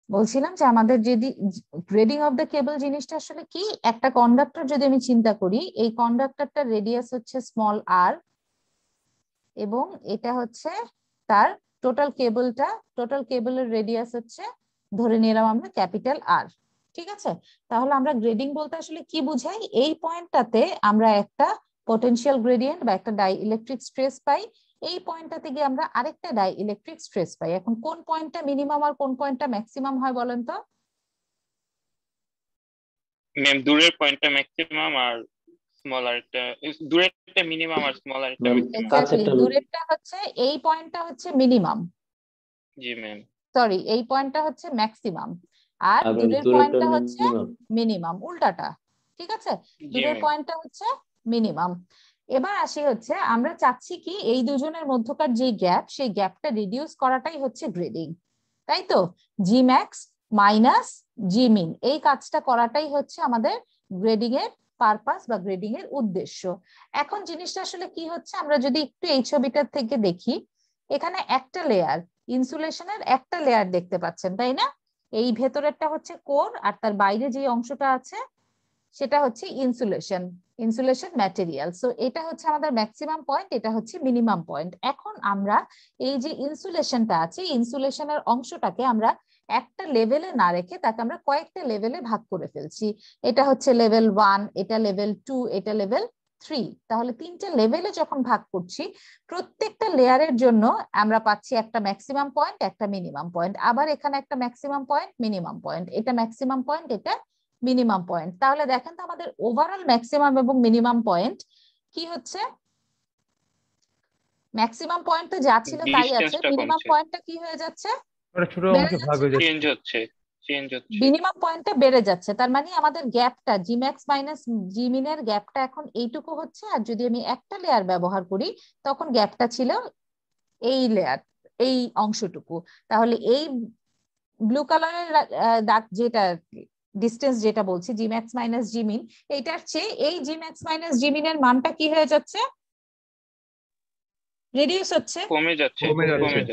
বলছিলাম যে আমাদের যদি গ্রেডিং অফ দ্য কেবল জিনিসটা আসলে কি, একটা কন্ডাক্টর যদি আমি চিন্তা করি, এই কন্ডাক্টরটার রেডিয়াস হচ্ছে স্মল আর, এবং এটা হচ্ছে তার টোটাল কেবলের রেডিয়াস হচ্ছে ধরে নিলাম আমরা ক্যাপিটাল আর। ঠিক আছে, তাহলে আমরা গ্রেডিং বলতে আসলে কি বুঝাই, এই পয়েন্টটাতে আমরা একটা পটেনশিয়াল গ্রেডিয়েন্ট বা একটা ডাই ইলেকট্রিক স্ট্রেস পাই, এই পয়েন্টটাতে গিয়ে আমরা আরেকটা ডাই ইলেকট্রিক স্ট্রেস পাই। এখন কোন পয়েন্টটা মিনিমাম আর কোন পয়েন্টটা ম্যাক্সিমাম হয় বলেন তো? ম্যাম দূরের পয়েন্টটা ম্যাক্সিমাম আর স্মল আরেকটা, দূরেরটা মিনিমাম আর স্মল আরেকটা ম্যাক্সিমাম। এক্স্যাক্টলি, দূরেরটা হচ্ছে, এই পয়েন্টটা হচ্ছে মিনিমাম, জি ম্যাম। সরি এই পয়েন্টটা হচ্ছে ম্যাক্সিমাম, আর দূরের পয়েন্টটা হচ্ছে মিনিমাম, উল্টাটা। ঠিক আছে, দূরের পয়েন্টটা হচ্ছে মিনিমাম। এবার আসি হচ্ছে আমরা চাচ্ছি কি এই দুজনের মধ্যকার যে গ্যাপ, সেই গ্যাপটা রিডিউস করাটাই হচ্ছে গ্রেডিং, তাই তো? জি ম্যাক্স মাইনাস জি মিন, এই কাজটা করাটাই হচ্ছে আমাদের গ্রেডিং এর পারপাস বা গ্রেডিং এর উদ্দেশ্য। এখন জিনিসটা আসলে কি হচ্ছে, আমরা যদি একটু এই ছবিটার থেকে দেখি, এখানে একটা লেয়ার, ইনসুলেশনের একটা লেয়ার দেখতে পাচ্ছেন তাই না? এই ভেতরেরটা হচ্ছে কোর, আর তার বাইরে যে অংশটা আছে সেটা হচ্ছে ইনসুলেশন ম্যাটেরিয়াল। সো এটা হচ্ছে আমাদের ম্যাক্সিমাম পয়েন্ট, এটা হচ্ছে মিনিমাম পয়েন্ট। এখন আমরা এই যে ইনসুলেশনটা আছে, ইনসুলেশনের অংশটাকে আমরা একটা লেভেলে না রেখে তাকে আমরা কয়েকটা লেভেলে ভাগ করে ফেলছি। এটা হচ্ছে লেভেল 1, এটা লেভেল 2, এটা লেভেল 3। তাহলে তিনটে লেভেলে যখন ভাগ করছি, প্রত্যেকটা লেয়ারের জন্য আমরা পাচ্ছি একটা ম্যাক্সিমাম পয়েন্ট, একটা মিনিমাম পয়েন্ট, আবার এখানে একটা ম্যাক্সিমাম পয়েন্ট, মিনিমাম পয়েন্ট, এটা ম্যাক্সিমাম পয়েন্ট, এটা মিনিমাম পয়েন্ট। তাহলে দেখেন তো আমাদের ওভারঅল ম্যাক্সিমাম এবং মিনিমাম পয়েন্ট কি হচ্ছে? ম্যাক্সিমাম পয়েন্ট তো যা ছিল তাই আছে, মিনিমাম পয়েন্টটা কি হয়ে যাচ্ছে? ছোট অংশে ভাগ হয়ে যাচ্ছে, চেঞ্জ হচ্ছে। মিনিমাম পয়েন্টটা বেড়ে যাচ্ছে, তার মানে আমাদের গ্যাপটা জি ম্যাক্স মাইনাস জি মিনের গ্যাপটা এখন এইটুকু হচ্ছে। আর যদি আমি একটা লেয়ার ব্যবহার করি, তখন গ্যাপটা ছিল এই লেয়ার, এই অংশটুকু। তাহলে এই ব্লু কালারের দাগ যেটা ডিস্টেন্স যেটা বলছি জি ম্যাক্স মাইনাস জি মিন, এইটার চেয়ে এই জি ম্যাক্স মাইনাস জি মিনের মানটা কি হয়ে যাচ্ছে? রিডিউস হচ্ছে,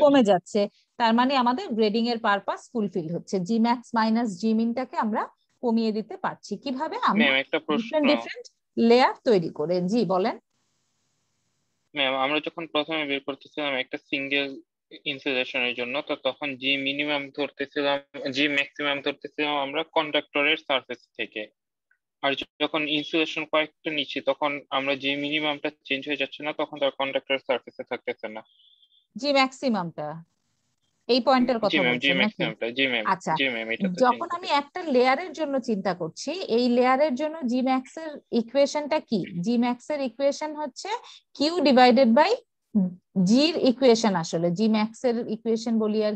কমে যাচ্ছে। তার মানে আমাদের গ্রেডিং এর পারপাস ফুলফিল হচ্ছে, জি ম্যাক্স মাইনাস জি মিনটাকে আমরা কমিয়ে দিতে পারছি কিভাবে? আমরা ডিফারেন্ট লেয়ার তৈরি করে। জি বলেন। ম্যাম আমরা যখন প্রথমে বের করতেছিলাম একটা সিঙ্গেল ইনসুলেশনের জন্য, তো তখন জি মিনিমাম ধরতেছিলাম, জি ম্যাক্সিমাম ধরতেছিলাম আমরা কন্ডাক্টরের সারফেস থেকে। আর যখন ইনসুলেশন কয়েকটা নিচ্ছি, তখন আমরা যে মিনিমামটা চেঞ্জ হয়ে যাচ্ছে না, তখন তার কন্ডাক্টরের সারফেসে থাকতেছে না। জি ম্যাক্সিমামটা এই পয়েন্টের জি কথা ম্যাম, জি বলছেন নাকি? ম্যাক্সিমামটা, জি ম্যাম, আচ্ছা, জি ম্যাম, এটা তো চেঞ্জ যখন আমি হচ্ছে। একটা লেয়ারের জন্য চিন্তা করছি, এই লেয়ারের জন্য জি ম্যাক্স এর ইকুয়েশনটা কি? জি ম্যাক্স এর ইকুয়েশন হচ্ছে কিউ ডিভাইডেড বাই জির ইকুয়েশন, আসলে জি ম্যাক্স এর ইকুয়েশন বলি আর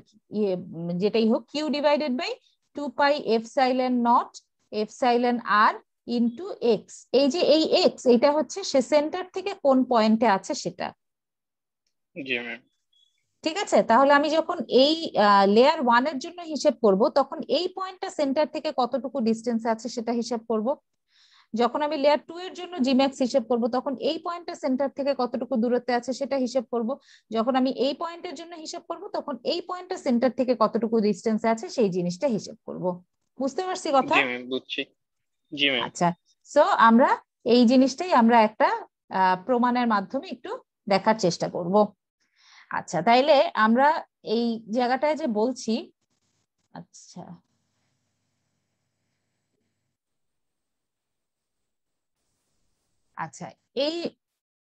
যেটাই হোক, Q divided by 2 pi epsilon naught epsilon R into x. এই যে এই এক্স, এটা হচ্ছে সে সেন্টার থেকে কোন পয়েন্টে আছে সেটা। জি ম্যাম। ঠিক আছে, তাহলে আমি যখন এই লেয়ার 1 এর জন্য হিসেব করব, তখন এই পয়েন্টটা সেন্টার থেকে কতটুকু ডিস্টেন্স আছে সেটা হিসেব করব। যখন আমি লেয়ার 2 এর জন্য জিম্যাক্স হিসেব করব, তখন এই পয়েন্টটা সেন্টার থেকে কতটুকু দূরত্বে আছে সেটা হিসেব করব। যখন আমি এই পয়েন্টের জন্য হিসেব করব, তখন এই পয়েন্টটা সেন্টার থেকে কতটুকু ডিস্টেন্সে আছে সেই জিনিসটা হিসেব করব। বুঝতে পারছি কথা? জি ম্যাম, বুঝছি। জি ম্যাম। আচ্ছা, সো আমরা এই জিনিসটাই আমরা একটা প্রমাণের মাধ্যমে একটু দেখার চেষ্টা করব। আচ্ছা, তাইলে আমরা এই জায়গাটায় যে বলছি, আচ্ছা আচ্ছা এই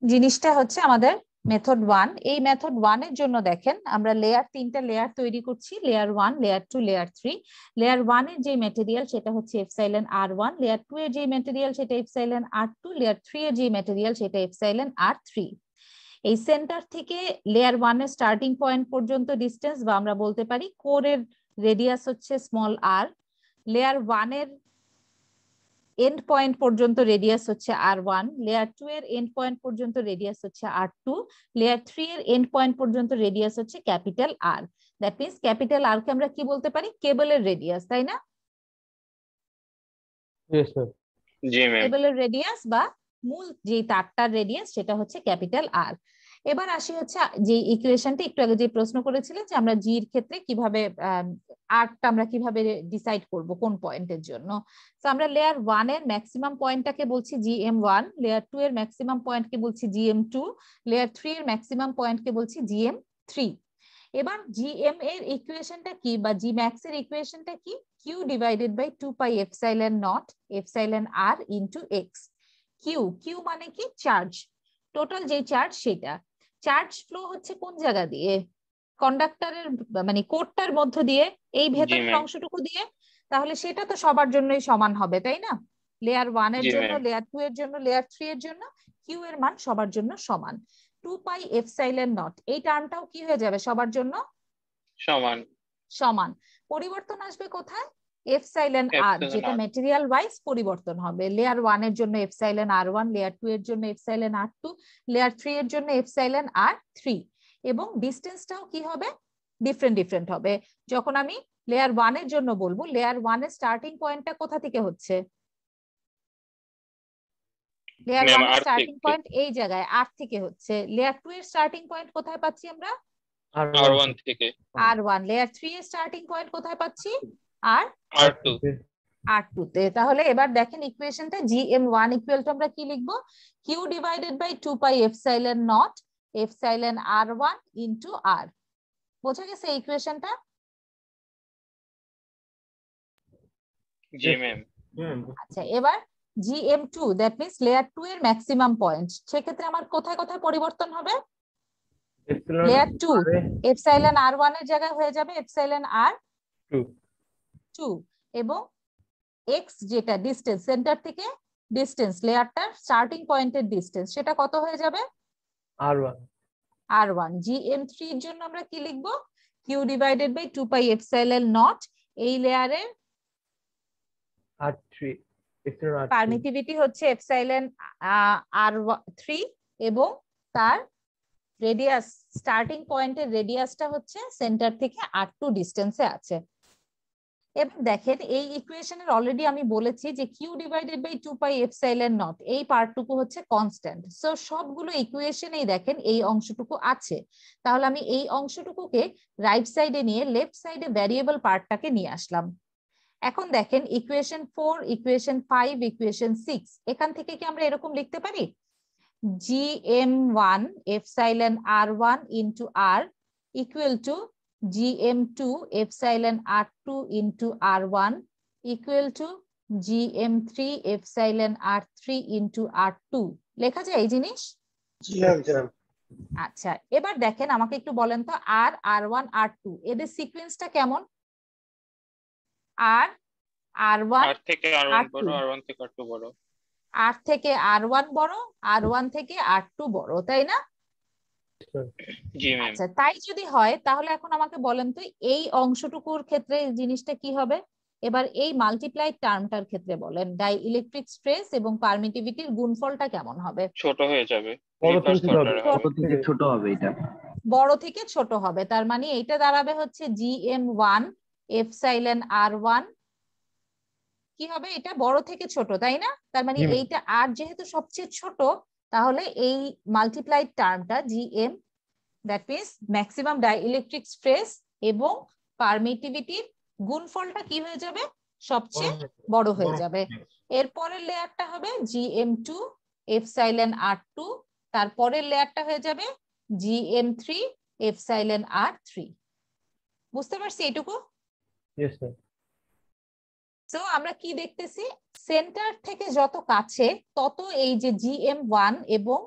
জিনিসটা হচ্ছে আমাদের মেথড 1। এই মেথড 1 এর জন্য দেখেন আমরা তিনটা লেয়ার তৈরি করছি, লেয়ার 1, লেয়ার 2, লেয়ার 3। লেয়ার 1 এর যে ম্যাটেরিয়াল সেটা হচ্ছে এপসাইলন আর1, লেয়ার 2 এর যে ম্যাটেরিয়াল সেটা এপসাইলন আর2, লেয়ার 3 এর যে ম্যাটেরিয়াল সেটা এপসাইলন আর3। এই সেন্টার থেকে লেয়ার 1 এর স্টার্টিং পয়েন্ট পর্যন্ত ডিস্টেন্স, বা আমরা বলতে পারি কোরের রেডিয়াস হচ্ছে স্মল আর। লেয়ার 1 এর এন্ড পয়েন্ট পর্যন্ত রেডিয়াস হচ্ছে আর1, লেয়ার 2 এর এন্ড পয়েন্ট পর্যন্ত রেডিয়াস হচ্ছে আর2, লেয়ার 3 এর এন্ড পয়েন্ট পর্যন্ত রেডিয়াস হচ্ছে capital R. That means capital R কে আমরা কি বলতে পারি? কেবলের রেডিয়াস, তাই না? কেবলের রেডিয়াস বা মূল যে তারটার রেডিয়াস সেটা হচ্ছে ক্যাপিটাল আর। এবার আসি হচ্ছে যে ইকুয়েশনটা একটু আগে যে প্রশ্ন করেছিলেন যে আমরা জি এর ক্ষেত্রে কিভাবে আর্টটা আমরা কিভাবে ডিসাইড করব কোন পয়েন্টের জন্য। তো আমরা লেয়ার 1 এর ম্যাক্সিমাম পয়েন্টটাকে বলছি GM1, লেয়ার 2 এর ম্যাক্সিমাম পয়েন্টকে বলছি GM2, লেয়ার 3 এর ম্যাক্সিমাম পয়েন্টকে বলছি GM3। এবার GM এর ইকুয়েশনটা কি বা Gmax এর ইকুয়েশনটা কি? Q divided by 2 pi epsilon naught epsilon r into x। Q মানে কি? চার্জ, টোটাল যে চার্জ সেটা। চার্জ ফ্লো হচ্ছে কোন জায়গা দিয়ে? কন্ডাক্টরের মানে কোডটার মধ্য দিয়ে, এই ভেতরের অংশটুকু দিয়ে। তাহলে সেটা তো সবার জন্যই সমান হবে, তাই না? লেয়ার 1 এর জন্য, লেয়ার 2 এর জন্য, লেয়ার 3 এর জন্য কিউ এর মান সবার জন্য সমান। 2 পাই এপসাইলন নট, এই টার্মটাও কি হয়ে যাবে? সবার জন্য সমান সমান। পরিবর্তন আসবে কোথায়? এপসাইলন আর, যেটা ম্যাটেরিয়াল ওয়াইজ পরিবর্তন হবে। লেয়ার 1 এর জন্য এপসাইলন r1, লেয়ার 2 এর জন্য এপসাইলন r2, লেয়ার 3 এর জন্য এপসাইলন r3। এবং ডিসটেন্সটাও কি হবে? ডিফারেন্ট ডিফারেন্ট হবে। যখন আমি লেয়ার 1 এর জন্য বলবো, লেয়ার 1 এর স্টার্টিং পয়েন্টটা কোথা থেকে হচ্ছে? লেয়ার 1 এর স্টার্টিং পয়েন্ট এই জায়গায় r থেকে হচ্ছে। লেয়ার 2 এর স্টার্টিং পয়েন্ট কোথায় পাচ্ছি আমরা? r1 থেকে। r1। লেয়ার 3 এর স্টার্টিং পয়েন্ট কোথায় পাচ্ছি? r2 তে। তাহলে এবার দেখেন ইকুয়েশনটা GM1 ইকুয়াল টু আমরা কি লিখবো? Q divided by 2 pi epsilon naught epsilon r1 into r। বোঝা গেছে এই ইকুয়েশনটা? জি ম্যাম। আচ্ছা, এবার GM2 দ্যাট মিন্স লেয়ার 2 এর ম্যাক্সিমাম পয়েন্ট, সেক্ষেত্রে আমার কোথায় কোথায় পরিবর্তন হবে? লেয়ার 2 এপসাইলন r1 এর জায়গায় হয়ে যাবে এপসাইলন r2, এবং x যেটা ডিসটেন্স, সেন্টার থেকে ডিসটেন্স, লেয়ারটার স্টার্টিং পয়েন্টের ডিসটেন্স, সেটা কত হয়ে যাবে? r1। GM3 এর জন্য আমরা কি লিখবো? Q divided by 2 pi epsilon naught, এই লেয়ারের r3 পারমিটিভিটি হচ্ছে এপসাইলন r3 এবং তার রেডিয়াস, স্টার্টিং পয়েন্টের রেডিয়াসটা হচ্ছে সেন্টার থেকে r2 ডিসটেন্সে আছে। এবার দেখেন এই ইকুয়েশনের অলরেডি আমি বলেছি যে Q divided by 2 pi epsilon naught, এই পার্টটুকু হচ্ছে কনস্ট্যান্ট। সো সবগুলো ইকুয়েশনেই দেখেন এই অংশটুকু আছে। তাহলে আমি এই অংশটুকুকে রাইট সাইডে নিয়ে লেফট সাইডে ভ্যারিয়েবল পার্টটাকে নিয়ে আসলাম। এখন দেখেন ইকুয়েশন 4, ইকুয়েশন 5, ইকুয়েশন 6, এখান থেকে কি আমরা এরকম লিখতে পারি? GM1 epsilon r1 into r equal to GM2 epsilon r2 into r1 equal to GM3 epsilon r3 into r2 লেখা যায় এই জিনিস? আচ্ছা, এবার দেখেন আমাকে একটু বলেন তো r1 r2 এদের সিকোয়েন্সটা কেমন? r1 থেকে r1 বড়, r1 থেকে r2 বড়, r থেকে r1 বড়, r1 থেকে r2 বড়, তাই না? জি ম্যাম। আচ্ছা, তাই যদি হয় তাহলে এখন আমাকে বলেন তো এই অংশটুকুর ক্ষেত্রে জিনিসটা কি হবে? এবার এই মাল্টিপ্লাই টার্মটার ক্ষেত্রে বলেন, ডাই ইলেকট্রিক স্ট্রেস এবং পারমিটিভিটির গুণফলটা কেমন হবে? ছোট হয়ে যাবে, বড় থেকে ছোট হবে। এটা বড় থেকে ছোট হবে, তার মানে এইটা দাঁড়াবে হচ্ছে GM1 এপসাইলন r1 কি হবে? এটা বড় থেকে ছোট, তাই না? তার মানে এইটা r যেহেতু সবচেয়ে ছোট, তাহলে এই মাল্টিপ্লাই টার্মটা GM that means maximum dielectric stress এবং পারমিটিভিটির গুণফলটা কি হয়ে যাবে? সবচেয়ে বড় হয়ে যাবে। এরপরের লেয়ারটা হবে GM2 এপসাইলন r2, তারপরের লেয়ারটা হয়ে যাবে GM3 এপসাইলন r3। বুঝতে পারছি এইটুকু? Yes sir. সো আমরা কি দেখতেছি? সেন্টার থেকে যত কাছে তত এই যে GM1 এবং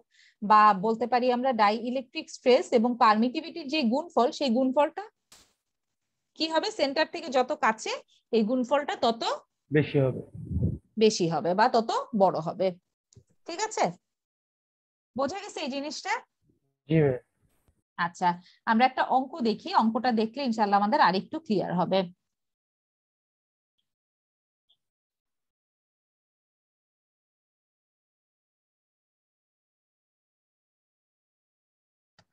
বা বলতে পারি আমরা ডাই ইলেকট্রিক স্ট্রেস এবং পারমিটিভিটির যে গুণফল, সেই গুণফলটা কি হবে? সেন্টার থেকে যত কাছে এই গুণফলটা তত বেশি হবে বা তত বড় হবে। ঠিক আছে, বোঝা গেছে এই জিনিসটা? জি ম্যাম। আচ্ছা, আমরা একটা অঙ্ক দেখি, অঙ্কটা দেখলে ইনশাআল্লাহ আমাদের আরেকটু ক্লিয়ার হবে।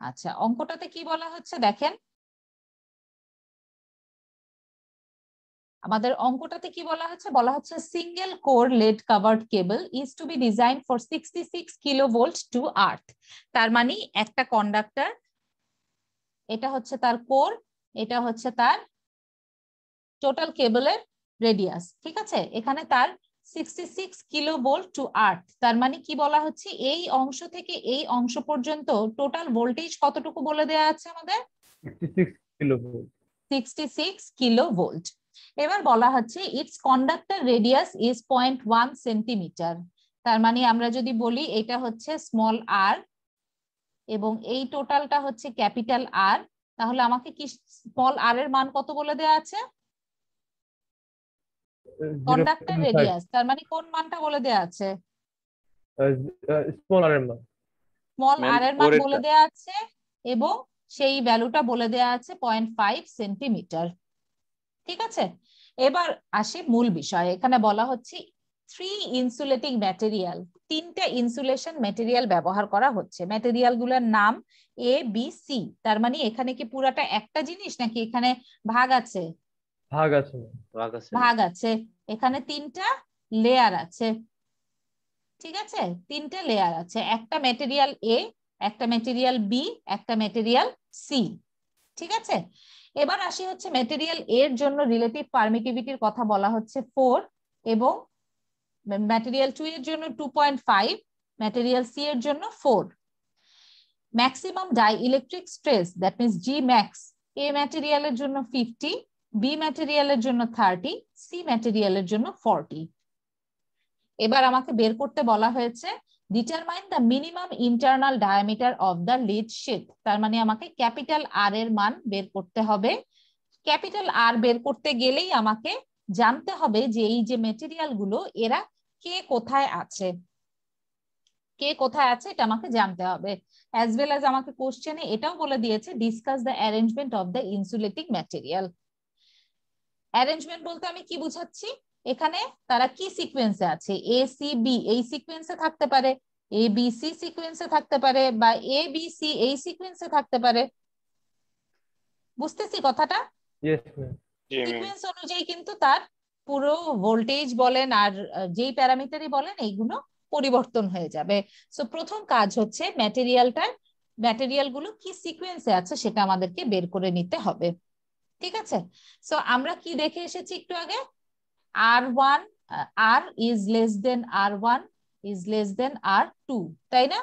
আচ্ছা, অঙ্কটাতে কি বলা হচ্ছে দেখেন, আমাদের অঙ্কটাতে কি বলা হচ্ছে? বলা হচ্ছে single core lead covered cable is to be design for 66 kilovolt to earth. তার মানে একটা কন্ডাক্টর, এটা হচ্ছে তার কোর, এটা হচ্ছে তার টোটাল কেবলের রেডিয়াস, ঠিক আছে। এখানে তার 66 কিলোভোল্ট টু আর্থ, তার মানে কি বলা হচ্ছে, এই অংশ থেকে এই অংশ পর্যন্ত টোটাল ভোল্টেজ কতটুকু বলে দেওয়া আছে আমাদের, 66 কিলোভোল্ট। 66 কিলোভোল্ট। এবার বলা হচ্ছে it's conductor radius is 0.1 centimetre. তার মানে আমরা যদি বলি এটা হচ্ছে স্মল আর এবং এই টোটালটা হচ্ছে ক্যাপিটাল আর, তাহলে আমাকে কি স্মল আর এর মান কত বলে দেওয়া আছে, কন্ডাক্টর 0.5 রেডিয়াস, তার মানে কোন মানটা বলে দেওয়া আছে, স্মল আর এর মান। স্মল আর এর মান বলে দেওয়া আছে এবং সেই ভ্যালুটা বলে দেওয়া আছে 0.5 সেন্টিমিটার, ঠিক আছে। এবার আসি মূল বিষয়, এখানে বলা হচ্ছে 3 ইনসুলেটিং ম্যাটেরিয়াল, 3টা ইনসুলেশন ম্যাটেরিয়াল ব্যবহার করা হচ্ছে। ম্যাটেরিয়াল গুলোর নাম এ বি সি, তার মানে এখানে কি পুরাটা একটা জিনিস নাকি এখানে ভাগ আছে, ভাগ আছে, ভাগ আছে। এখানে 3টা লেয়ার আছে, ঠিক আছে, 3টে লেয়ার আছে, একটা ম্যাটেরিয়াল এ, একটা ম্যাটেরিয়াল বি, একটা ম্যাটেরিয়াল সি, ঠিক আছে। এবার আসি হচ্ছে ম্যাটেরিয়াল এর জন্য রিলেটিভ পারমিটিভিটির কথা বলা হচ্ছে 4 এবং ম্যাটেরিয়াল 2 এর জন্য 2.5, ম্যাটেরিয়াল সি এর জন্য 4। Maximum dielectric stress that means G max A ম্যাটেরিয়ালের জন্য 50, বি ম্যাটেরিয়ালের জন্য 30, সি ম্যাটেরিয়ালের জন্য 40। এবার আমাকে বের করতে বলা হয়েছে determine the minimum internal diameter of the lead sheet, তার মানে আমাকে ক্যাপিটাল আর এর মান বের করতে হবে। ক্যাপিটাল আর বের করতে গেলেই আমাকে জানতে হবে যে এই যে ম্যাটেরিয়াল গুলো এরা কে কোথায় আছে, কে কোথায় আছে এটা আমাকে জানতে হবে। অ্যাজ ওয়েল অ্যাজ আমাকে কোশ্চেনে এটাও বলে দিয়েছে discuss the arrangement of the insulating material. Arrangement বলতে আমি কি বুঝাচ্ছি, এখানে তারা কি সিকোয়েন্সে আছে, এ সি বি এই সিকোয়েন্সে থাকতে পারে, এ বি সি সিকোয়েন্সে থাকতে পারে, বা এ বি সি এই সিকোয়েন্সে থাকতে পারে। বুঝতেছি কথাটা, সিকোয়েন্স অনুযায়ী কিন্তু তার পুরো ভোল্টেজ বলেন আর যেই প্যারামিটারই বলেন এইগুলো পরিবর্তন হয়ে যাবে। সো প্রথম কাজ হচ্ছে ম্যাটেরিয়াল গুলো কি সিকোয়েন্সে আছে সেটা আমাদেরকে বের করে নিতে হবে, ঠিক আছে। সো আমরা কি দেখে এসেছি একটু আগে, R1 R is less than R1 is less than R2, তাই না?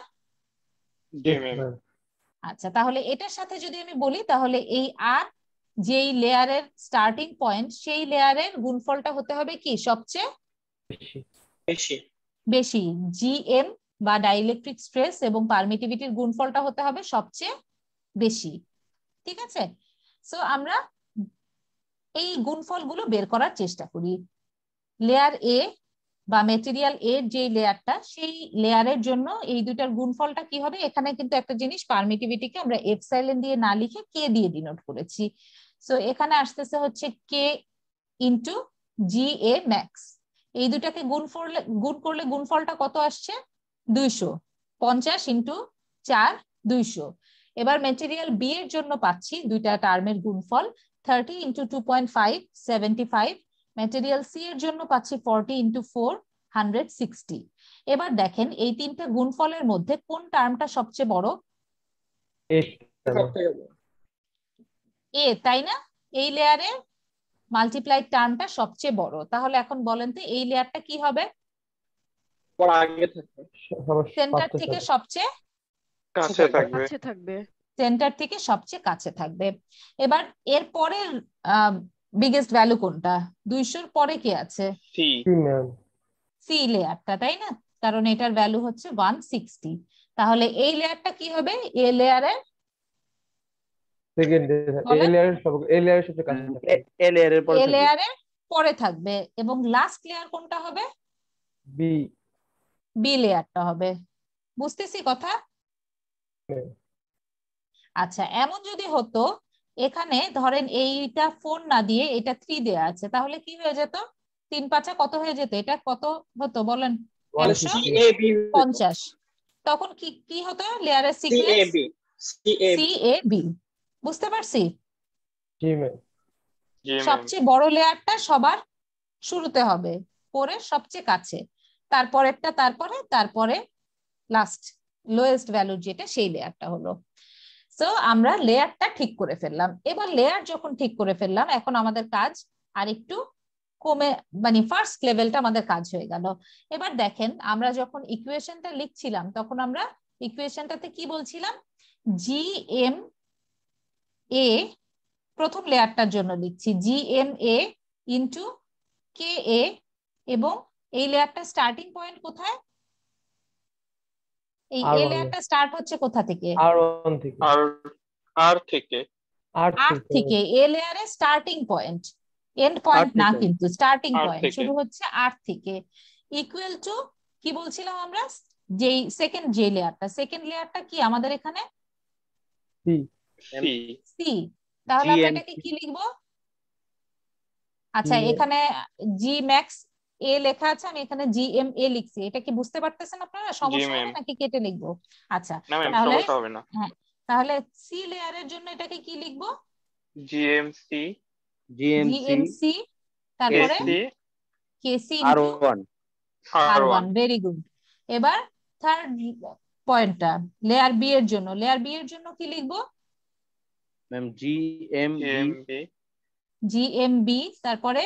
আচ্ছা, তাহলে এটার সাথে যদি আমি বলি তাহলে এই আর যেই লেয়ারের স্টার্টিং পয়েন্ট সেই লেয়ারের গুণফলটা হতে হবে কি সবচেয়ে বেশি, জিএম বা ডাইইলেকট্রিক স্ট্রেস এবং পারমিটিভিটির গুণফলটা হতে হবে সবচেয়ে বেশি, ঠিক আছে। সো আমরা এই গুণফলগুলো বের করার চেষ্টা করি। লেয়ার এ বা ম্যাটেরিয়াল এর যে লেয়ারটা সেই লেয়ারের জন্য এই দুটার গুণফলটা কি হবে, এখানে কিন্তু একটা জিনিস পারমিটিভিটিকে আমরা এপসাইলন দিয়ে না লিখে কে দিয়ে ডিনোট করেছি। সো এখানে আসতেছে হচ্ছে কে ইনটু জি এ ম্যাক্স, এই দুটাকে গুণ করলে গুণফলটা কত আসছে 200, 50 ইনটু 4 200। এবার ম্যাটেরিয়াল বি এর জন্য পাচ্ছি দুইটা টার্মের গুণফল 30 ইনটু 2.5 75, ম্যাটেরিয়াল সি এর জন্য পাচ্ছি 40 ইনটু 4 160। এবার দেখেন এই তিনটা গুণফলের মধ্যে কোন টার্মটা সবচেয়ে বড়, এ, তাই না? এই লেয়ারে মাল্টিপ্লাই টার্মটা সবচেয়ে বড়, তাহলে এখন বলেন তো এই লেয়ারটা কি হবে, সেন্টার থেকে সবচেয়ে কাছে থাকবে। সেন্টার থেকে সবচেয়ে কাছে থাকবে। এবার এর পরের বিগেস্ট ভ্যালু কোনটা, 200 পরে কি আছে, সি লেয়ারটা, তাই না? কারণ এটার ভ্যালু হচ্ছে 160। তাহলে এই লেয়ারটা কি হবে, এ লেয়ারের পরে থাকবে এবং লাস্ট লেয়ার কোনটা হবে, বি লেয়ারটা হবে। বুঝতেছি কথা? আচ্ছা, এমন যদি হতো এখানে ধরেন এইটা 4 না দিয়ে এটা 3 দেয়া আছে, তাহলে কি হয়ে যেত, 3 5 কত হয়ে যেত, এটা কত হতো বলেন, 150। তখন কি কি হতো লেয়ারের সিকোয়েন্স সি এ বি। বুঝতে পারছি? সবচেয়ে বড় লেয়ারটা সবার শুরুতে হবে, পরে সবচেয়ে কাছে, তারপরেরটা তারপরে লাস্ট লোয়েস্ট ভ্যালু যেটা সেই লেয়ারটা হলো। সো আমরা লেয়ারটা ঠিক করে ফেললাম। এবার লেয়ার যখন ঠিক করে ফেললাম এখন আমাদের কাজ আর একটু কমে, মানে ফার্স্ট লেভেলটা আমাদের কাজ হয়ে গেল। এবার দেখেন আমরা যখন ইকুয়েশনটা লিখছিলাম তখন আমরা ইকুয়েশনটাতে কি বলছিলাম, জি এম এ প্রথম লেয়ারটার জন্য লিখছি G M A into k এ, এবং এই লেয়ারটা স্টার্টিং পয়েন্ট কোথায়, এই এ লেয়ারটা স্টার্ট হচ্ছে কোথা থেকে, R1 থেকে। আর থেকে আর আর থেকে এ লেয়ারে স্টার্টিং পয়েন্ট, এন্ড পয়েন্ট না কিন্তু স্টার্টিং আর পয়েন্ট থেকে। শুরু হচ্ছে আর থেকে, ইকুয়াল টু কি বলছিলাম আমরা, যেই সেকেন্ড লেয়ারটা কি আমাদের এখানে সি। সি। সি, তাহলে আমরা এটাকে কি লিখবো, আচ্ছা এখানে জি ম্যাক্স এ লেখা আছে, আমি এখানে জি এম এ লিখছি, এটা কি বুঝতে পারতেছেন আপনারা, সমস্যা হবে নাকি কেটে লিখবো? আচ্ছা না ম্যাম, তাহলে সমস্যা হবে না। হ্যাঁ, তাহলে সি লেয়ারের জন্য এটাকে কি লিখবো, জিএমসি, জিএমসি, তারপরে কেসি ইনটু R1, ভেরি গুড। এবার থার্ড পয়েন্টটা লেয়ার বি এর জন্য, লেয়ার বি এর জন্য কি লিখবো, ম্যাম জিএমবি জিএমবি, তারপরে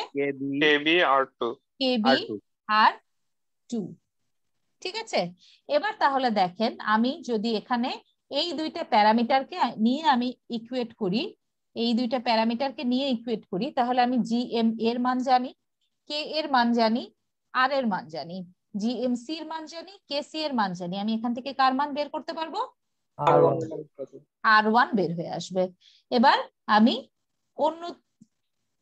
কেবি আর2, কেবি আর2, ঠিক আছে। এবার তাহলে দেখেন আমি যদি এখানে এই দুইটা প্যারামিটারকে নিয়ে আমি ইকুয়েট করি, এই দুইটা প্যারামিটারকে নিয়ে ইকুয়েট করি, তাহলে আমি জিএম এর মান জানি, কে এর মান জানি, আর এর মান জানি, জিএমসি এর মান জানি, কেসি এর মান জানি, আমি এখান থেকে কার মান বের করতে পারবো, R1 বের হয়ে আসবে। এবার আমি অন্য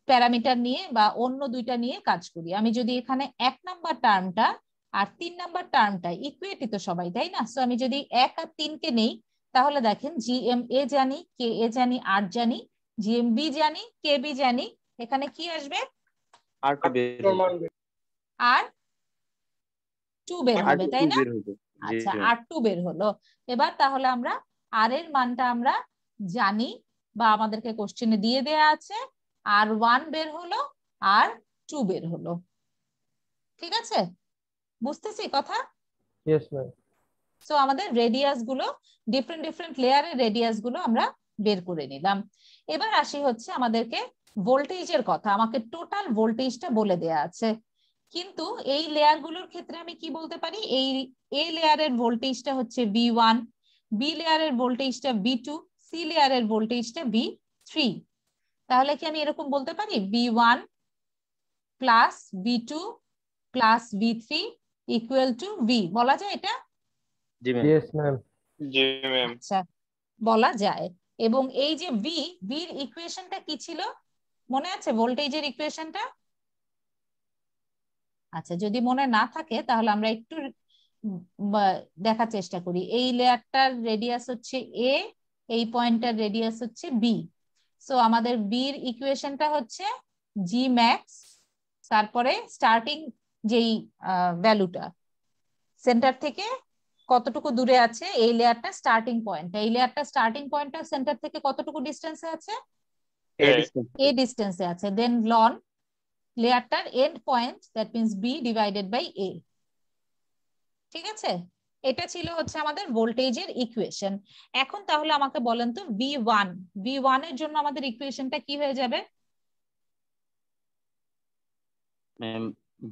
প্যারামিটার নিয়ে বা অন্য দুইটা নিয়ে কাজ করি, আমি যদি এখানে 1 নাম্বার টার্মটা আর 3 নাম্বার টার্মটা ইকুয়েটই তো সবাই, তাই না? সো আমি যদি 1 আর 3 কে নেই, তাহলে দেখেন জিএম এ জানি, কে এ জানি, আর জানি, জিএম বি জানি, কে বি জানি, এখানে কি আসবে, আর2 বের হবে, তাই না? আচ্ছা R2 বের হলো। এবার তাহলে আমরা আর এর মানটা আমরা জানি বা আমাদেরকে কোশ্চেনে দিয়ে দেয়া আছে, R1 বের হলো, R2 বের হলো, ঠিক আছে, বুঝতেছি কথা? Yes ma'am. সো আমাদের রেডিয়াস গুলো, ডিফারেন্ট লেয়ারের রেডিয়াস গুলো আমরা বের করে নিলাম। এবার আসি হচ্ছে আমাদেরকে ভোল্টেজের কথা, আমাকে টোটাল ভোল্টেজটা বলে দেয়া আছে, কিন্তু এই লেয়ার গুলোর ক্ষেত্রে আমি কি বলতে পারি, এই এ লেয়ারের ভোল্টেজটা হচ্ছে V1, বি লেয়ারের ভোল্টেজটা V2, সি লেয়ারের ভোল্টেজটা V3, তাহলে কি আমি এরকম বলতে পারি V1 plus V2 plus V3 equal to V, বলা যায় এটা? Yes ma'am. জি ম্যাম। আচ্ছা বলা যায়। এবং এই যে ভির ইকুয়েশনটা কি ছিল মনে আছে, ভোল্টেজের ইকুয়েশনটা? আচ্ছা যদি মনে না থাকে তাহলে আমরা একটু দেখার চেষ্টা করি। এই লেয়ারটার রেডিয়াস হচ্ছে এ, এই পয়েন্টটার রেডিয়াস হচ্ছে বি, সো আমাদের বির ইকুয়েশনটা হচ্ছে জি ম্যাক্স, তারপরে স্টার্টিং যেই ভ্যালুটা সেন্টার থেকে কতটুকু দূরে আছে এই লেয়ারটা স্টার্টিং পয়েন্ট, এই লেয়ারটা স্টার্টিং পয়েন্টটা সেন্টার থেকে কতটুকু ডিসটেন্সে আছে, এ ডিসটেন্সে আছে, দেন লন লেয়ারটার end point, that means B divided by A, ঠিক আছে। এটা ছিল হচ্ছে আমাদের ভোল্টেজের ইকুয়েশন। এখন তাহলে আমাকে বলেন তো V1 এর জন্য আমাদের ইকুয়েশনটা কি হয়ে যাবে?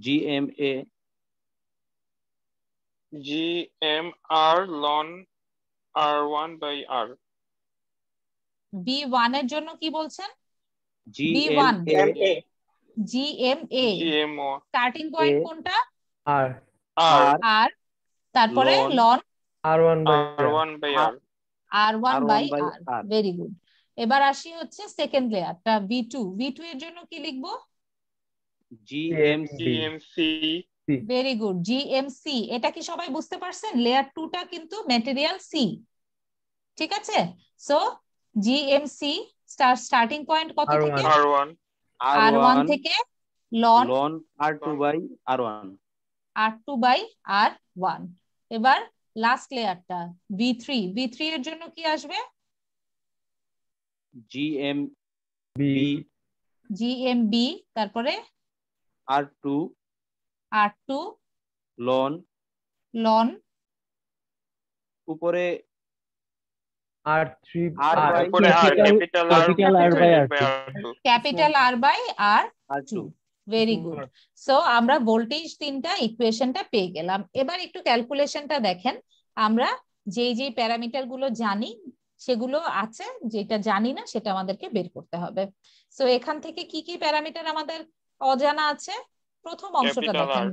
GMA GMR ln R1 by R। V1 এর জন্য কি বলছেন? GMA GMO স্টার্টিং পয়েন্ট কোনটা? আর আর তারপরে লন R1 by R। R1 by R, very good. এবার আসি হচ্ছে সেকেন্ড লেয়ারটা V2 এর জন্য কি লিখবো? GMC। Very good, GMC. এটা কি সবাই বুঝতে পারছেন? লেয়ার 2টা কিন্তু ম্যাটেরিয়াল সি, ঠিক আছে। সো জিএমসি স্টার্টিং পয়েন্ট কত থেকে? R1 থেকে loan R2 by R1। R2 by R1। এবার লাস্ট লেয়ারটা V3 এর জন্য কি আসবে? GMB, তারপরে R2 লন উপরে R3 capital R by R, R2 very good. So আমরা ভোল্টেজ তিনটা ইকুয়েশনটা পেয়ে গেলাম। এবার একটু ক্যালকুলেশনটা দেখেন। আমরা যেই প্যারামিটার গুলো জানি সেগুলো আছে, যেটা জানি না সেটা আমাদেরকে বের করতে হবে। সো এখান থেকে কি কি প্যারামিটার আমাদের অজানা আছে? প্রথম অংশটা দেখেন,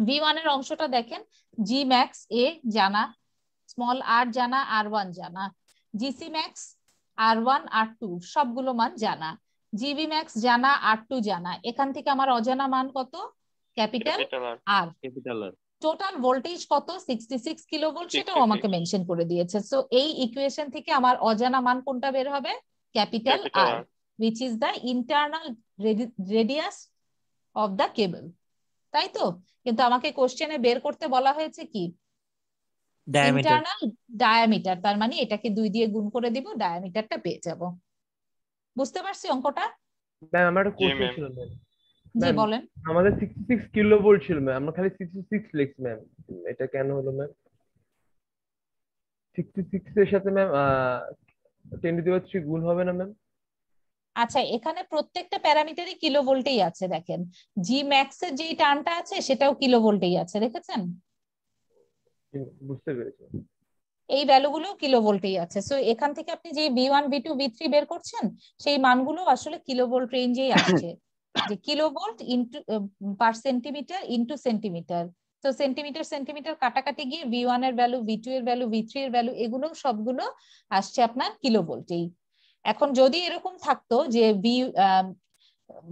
V1 এর অংশটা দেখেন। জি ম্যাক্স এ জানা, স্মল আর জানা, R1 জানা, জিসি ম্যাক্স R1 R2 সবগুলো মান জানা, জিবি ম্যাক্স জানা, R2 জানা। এখান থেকে আমার অজানা মান কত? ক্যাপিটাল আর। টোটাল ভোল্টেজ কত? 66 কিলোভোল্ট, সেটাও আমাকে মেনশন করে দিয়েছে। সো এই ইকুয়েশন থেকে আমার অজানা মান কোনটা বের হবে? Capital R, which is the internal radius of the cable, তাই তো? কিন্তু আমাকে কোশ্চেনে বের করতে বলা হয়েছে কি? Internal diameter. তার মানে এটাকে 2 দিয়ে গুণ করে দিব, ডায়ামিটারটা পেয়ে যাব। বুঝতে পারছি অঙ্কটা? ম্যাম আমার একটা কোশ্চেন ছিল ম্যাম। জি বলেন। আমাদের 66 কিলোভোল্ট ছিল ম্যাম, আমরা খালি 66 লিখছি ম্যাম, এটা কেন হলো ম্যাম? 66 এর সাথে ম্যাম 10⁻³ গুণ হবে না ম্যাম? আচ্ছা, এখানে প্রত্যেকটা প্যারামিটারই কিলোভোল্টেই আছে। দেখেন জি ম্যাক্স এর যেই টার্মটা আছে সেটাও কিলোভোল্টেই আছে, দেখেছেন? বুঝতে পেরেছি। এই ভ্যালুগুলো কিলোভোল্টেই আছে। সো এখান থেকে আপনি যে V1 V2 V3 বের করছেন সেই মানগুলো আসলে কিলোভোল্ট রেঞ্জেই আসছে। যে কিলোভোল্ট ইনটু পার সেন্টিমিটার ইনটু সেন্টিমিটার। তো সেন্টিমিটার কাটাকাটি গিয়ে V1 এর ভ্যালু, V2 এর ভ্যালু, V3 এর ভ্যালু এগুলো সবগুলো আসছে আপনার কিলোভোল্টেই। এখন যদি এরকম থাকতো যে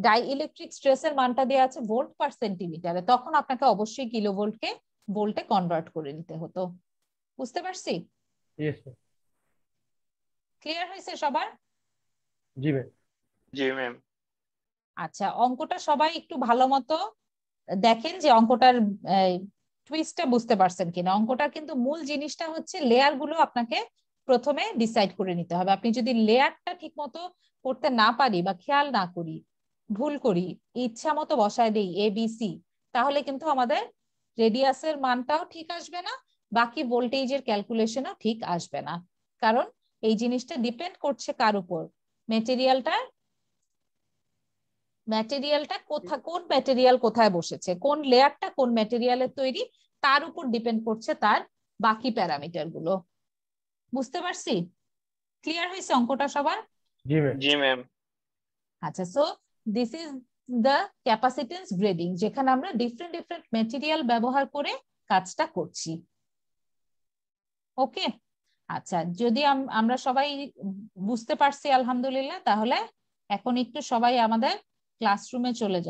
ডাই ইলেকট্রিক স্ট্রেসের মানটা দেওয়া আছে ভোল্ট পার সেন্টিমিটারে, তখন আপনাকে অবশ্যই কিলোভোল্টকে ভোল্টে কনভার্ট করে নিতে হতো। বুঝতে পারছি? ক্লিয়ার হয়েছে সবার? জি ম্যাম। জি ম্যাম। আচ্ছা, অঙ্কটা সবাই একটু ভালো মতো দেখেন যে অঙ্কটার টুইস্টটা বুঝতে পারছেন কিনা। অঙ্কটার কিন্তু মূল জিনিসটা হচ্ছে লেয়ার গুলো আপনাকে প্রথমে ডিসাইড করে নিতে হবে। আপনি যদি লেয়ারটা ঠিক মতো করতে না পারি বা খেয়াল না করি, ভুল করি, ইচ্ছা মতো বসায় দেই ABC, তাহলে কিন্তু আমাদের রেডিয়াসের মানটাও ঠিক আসবে না, বাকি ভোল্টেজের ক্যালকুলেশনও ঠিক আসবে না। কারণ এই জিনিসটা ডিপেন্ড করছে কার উপর? ম্যাটেরিয়ালটা কোন ম্যাটেরিয়াল কোথায় বসেছে, কোন লেয়ারটা কোন ম্যাটেরিয়ালের তৈরি, তার উপর ডিপেন্ড করছে তার বাকি প্যারামিটার গুলো। বুঝতে পারছি? ক্লিয়ার হয়েছে অঙ্কটা সবার? জি ম্যাম। আচ্ছা, so this is the capacitance grading, যেখানে আমরা ডিফারেন্ট ম্যাটেরিয়াল ব্যবহার করে কাজটা করছি। ওকে, আচ্ছা, যদি আমরা সবাই বুঝতে পারছি আলহামদুলিল্লাহ, তাহলে এখন একটু সবাই আমাদের ক্লাসরুমে চলে যাব।